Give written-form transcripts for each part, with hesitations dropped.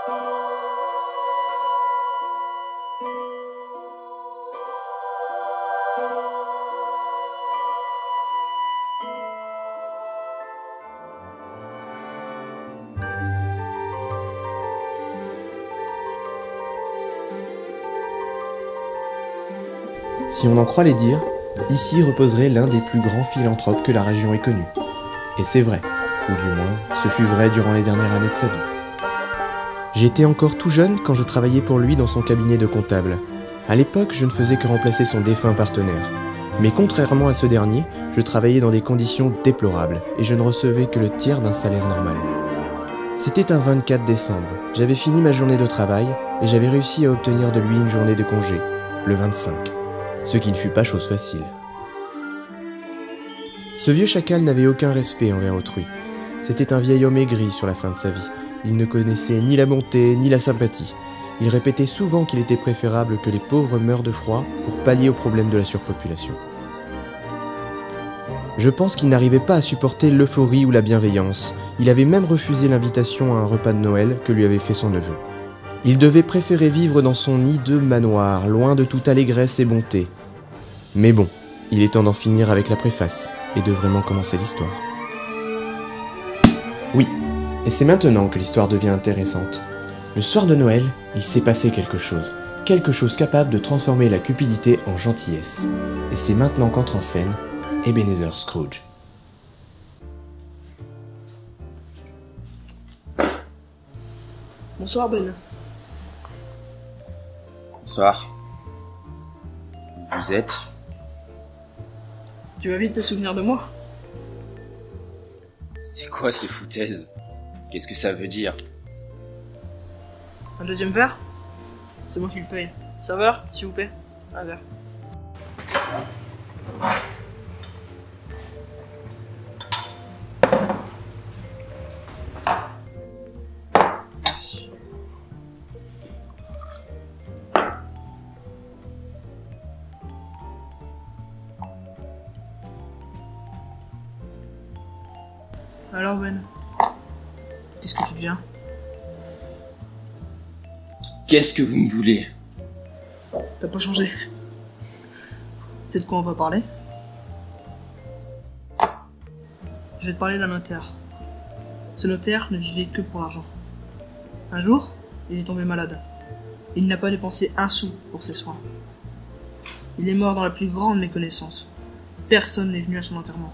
Si on en croit les dires, ici reposerait l'un des plus grands philanthropes que la région ait connu. Et c'est vrai, ou du moins, ce fut vrai durant les dernières années de sa vie. J'étais encore tout jeune quand je travaillais pour lui dans son cabinet de comptable. À l'époque, je ne faisais que remplacer son défunt partenaire. Mais contrairement à ce dernier, je travaillais dans des conditions déplorables et je ne recevais que le tiers d'un salaire normal. C'était un 24 décembre, j'avais fini ma journée de travail et j'avais réussi à obtenir de lui une journée de congé, le 25. Ce qui ne fut pas chose facile. Ce vieux chacal n'avait aucun respect envers autrui. C'était un vieil homme aigri sur la fin de sa vie. Il ne connaissait ni la bonté ni la sympathie. Il répétait souvent qu'il était préférable que les pauvres meurent de froid pour pallier au problème de la surpopulation. Je pense qu'il n'arrivait pas à supporter l'euphorie ou la bienveillance. Il avait même refusé l'invitation à un repas de Noël que lui avait fait son neveu. Il devait préférer vivre dans son hideux manoir, loin de toute allégresse et bonté. Mais bon, il est temps d'en finir avec la préface, et de vraiment commencer l'histoire. Oui, et c'est maintenant que l'histoire devient intéressante. Le soir de Noël, il s'est passé quelque chose capable de transformer la cupidité en gentillesse. Et c'est maintenant qu'entre en scène Ebenezer Scrooge. Bonsoir Ben. Bonsoir. Vous êtes... Tu vas vite te souvenir de moi? C'est quoi ces foutaises? Qu'est-ce que ça veut dire? Un deuxième verre? C'est moi qui le paye. Serveur, s'il vous plaît, un verre. Merci. Alors Ben, qu'est-ce que tu deviens? Qu'est-ce que vous me voulez? T'as pas changé. C'est de quoi on va parler? Je vais te parler d'un notaire. Ce notaire ne vivait que pour l'argent. Un jour, il est tombé malade. Il n'a pas dépensé un sou pour ses soins. Il est mort dans la plus grande méconnaissance. Personne n'est venu à son enterrement.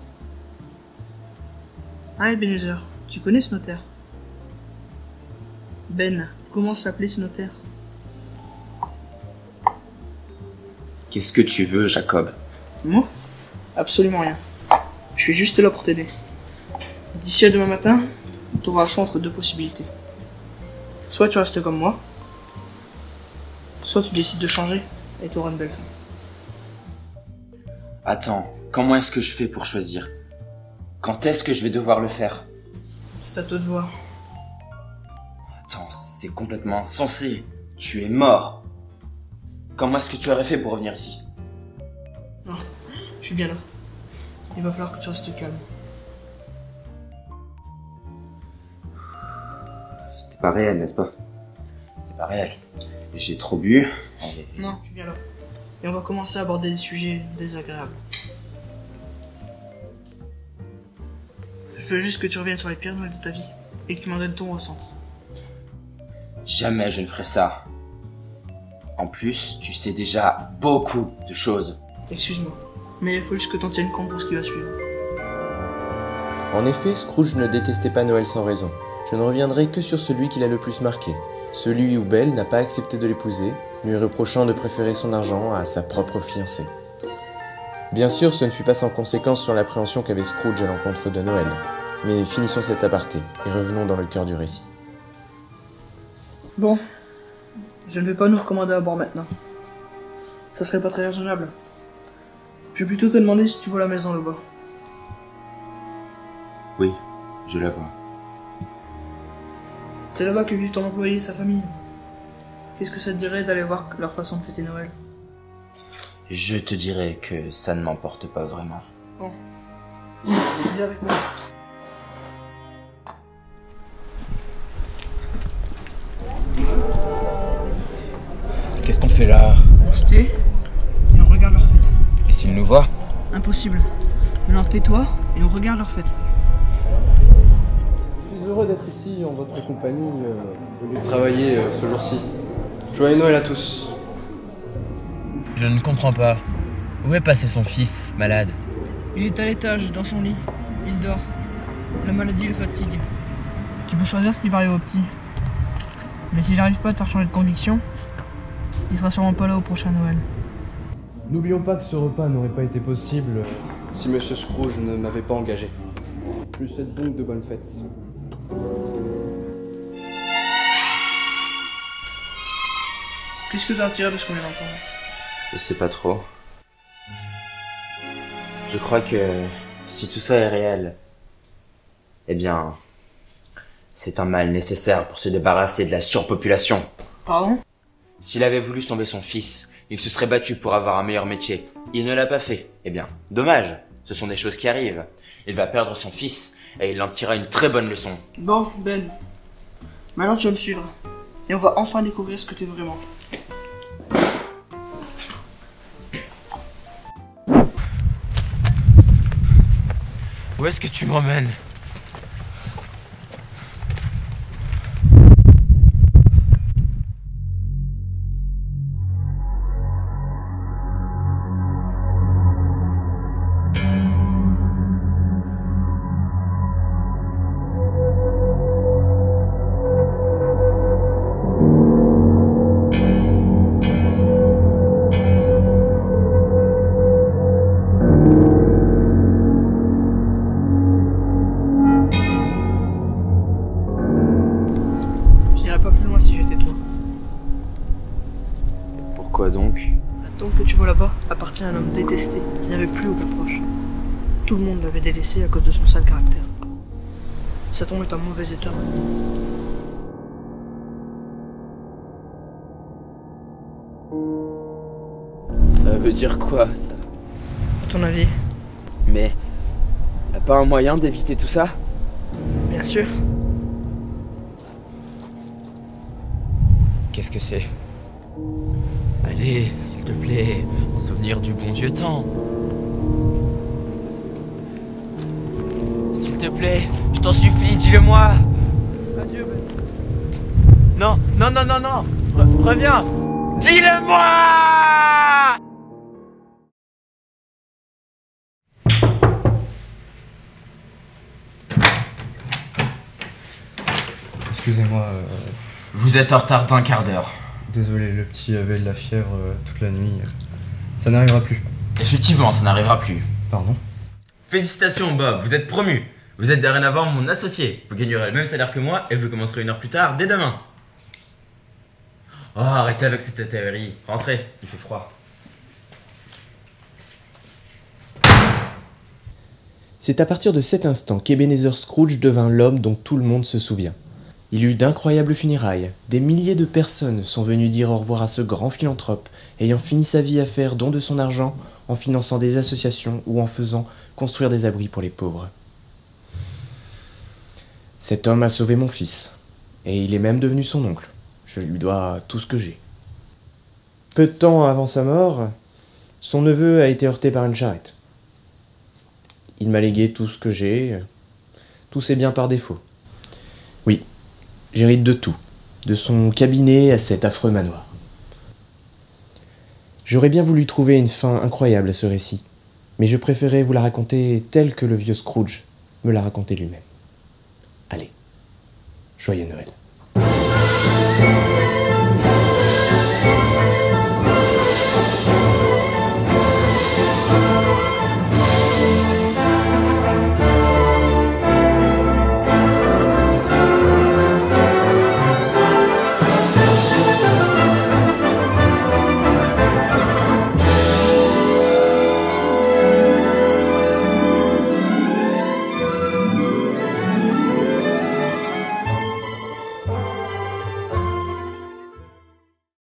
Ah, Ebenezer, tu connais ce notaire? Ben, comment s'appelait ce notaire? Qu'est-ce que tu veux, Jacob? Moi? Absolument rien. Je suis juste là pour t'aider. D'ici à demain matin, tu auras le choix entre deux possibilités. Soit tu restes comme moi, soit tu décides de changer et tu auras une belle fin. Attends, comment est-ce que je fais pour choisir? Quand est-ce que je vais devoir le faire? C'est à toi de voir. Attends, c'est complètement insensé. Tu es mort. Comment est-ce que tu aurais fait pour revenir ici? Non, je suis bien là. Il va falloir que tu restes calme. C'était pas réel, n'est-ce pas? C'est pas réel. J'ai trop bu. Non, je suis bien là. Et on va commencer à aborder des sujets désagréables. Je veux juste que tu reviennes sur les pires nouvelles de ta vie et que tu m'en donnes ton ressenti. Jamais je ne ferai ça. En plus, tu sais déjà beaucoup de choses. Excuse-moi, mais il faut juste que t'en tiennes compte pour ce qui va suivre. En effet, Scrooge ne détestait pas Noël sans raison. Je ne reviendrai que sur celui qui l'a le plus marqué. Celui où Belle n'a pas accepté de l'épouser, lui reprochant de préférer son argent à sa propre fiancée. Bien sûr, ce ne fut pas sans conséquence sur l'appréhension qu'avait Scrooge à l'encontre de Noël. Mais finissons cet aparté et revenons dans le cœur du récit. Bon, je ne vais pas nous recommander à boire maintenant. Ça serait pas très raisonnable. Je vais plutôt te demander si tu vois la maison là-bas. Oui, je la vois. C'est là-bas que vivent ton employé et sa famille. Qu'est-ce que ça te dirait d'aller voir leur façon de fêter Noël? Je te dirais que ça ne m'emporte pas vraiment. Bon, viens avec moi. qu'est-ce qu'on fait là? On se tait et on regarde leur fête. Et s'ils nous voient? Impossible. Maintenant tais-toi et on regarde leur fête. Je suis heureux d'être ici en votre compagnie au lieu de travailler ce jour-ci. Joyeux Noël à tous. Je ne comprends pas. Où est passé son fils, malade? Il est à l'étage, dans son lit. Il dort. La maladie le fatigue. Tu peux choisir ce qui va arriver au petit. Mais si j'arrive pas à te faire changer de conviction, il sera sûrement pas là au prochain Noël. N'oublions pas que ce repas n'aurait pas été possible si Monsieur Scrooge ne m'avait pas engagé. Je lui souhaite donc de bonnes fêtes. Qu'est-ce que tu as retiré de ce qu'on vient d'entendre? Je sais pas trop. Je crois que si tout ça est réel, eh bien, c'est un mal nécessaire pour se débarrasser de la surpopulation. Pardon? S'il avait voulu sauver son fils, il se serait battu pour avoir un meilleur métier. Il ne l'a pas fait. Eh bien, dommage. Ce sont des choses qui arrivent. Il va perdre son fils et il en tirera une très bonne leçon. Bon, Ben. Maintenant tu vas me suivre. Et on va enfin découvrir ce que t'es vraiment. Où est-ce que tu m'emmènes? Pas plus loin si j'étais toi. Pourquoi donc? La tombe que tu vois là-bas appartient à un homme détesté qui n'avait plus aucun proche. Tout le monde l'avait délaissé à cause de son sale caractère. Sa tombe est en mauvais état. Ça veut dire quoi, ça? À ton avis? Mais, y'a pas un moyen d'éviter tout ça? Bien sûr. Qu'est-ce que c'est? Allez, s'il te plaît, en souvenir du bon vieux temps. S'il te plaît, je t'en supplie, dis-le-moi. Adieu, Ben. Non, non, non, non, non. Reviens. Dis-le-moi. Excusez-moi, Vous êtes en retard d'un quart d'heure. désolé, le petit avait de la fièvre toute la nuit. Ça n'arrivera plus. Effectivement, ça n'arrivera plus. Pardon? Félicitations Bob, vous êtes promu. Vous êtes dorénavant mon associé. Vous gagnerez le même salaire que moi et vous commencerez 1 heure plus tard, dès demain. Oh, arrêtez avec cette théorie. Rentrez, il fait froid. C'est à partir de cet instant qu'Ebenezer Scrooge devint l'homme dont tout le monde se souvient. Il eut d'incroyables funérailles, des milliers de personnes sont venues dire au revoir à ce grand philanthrope, ayant fini sa vie à faire don de son argent, en finançant des associations ou en faisant construire des abris pour les pauvres. Cet homme a sauvé mon fils, et il est même devenu son oncle. Je lui dois tout ce que j'ai. Peu de temps avant sa mort, son neveu a été heurté par une charrette. Il m'a légué tout ce que j'ai, tous ses biens par défaut. Oui, j'hérite de tout, de son cabinet à cet affreux manoir. J'aurais bien voulu trouver une fin incroyable à ce récit, mais je préférais vous la raconter telle que le vieux Scrooge me l'a raconté lui-même. Allez, joyeux Noël.